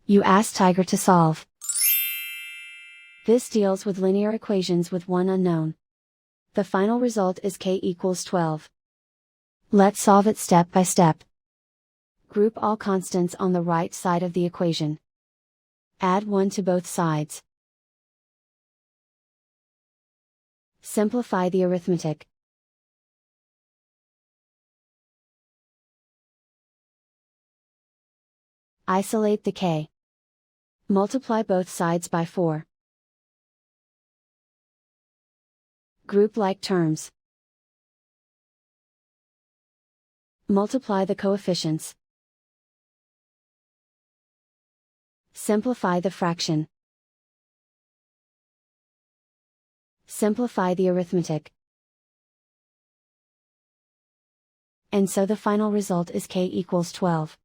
You ask Tiger to solve. This deals with linear equations with one unknown. The final result is k equals 12. Let's solve it step by step. Group all constants on the right side of the equation. Add 1 to both sides. Simplify the arithmetic. Isolate the k. Multiply both sides by 4. Group like terms. Multiply the coefficients. Simplify the fraction. Simplify the arithmetic. And so the final result is k equals 12.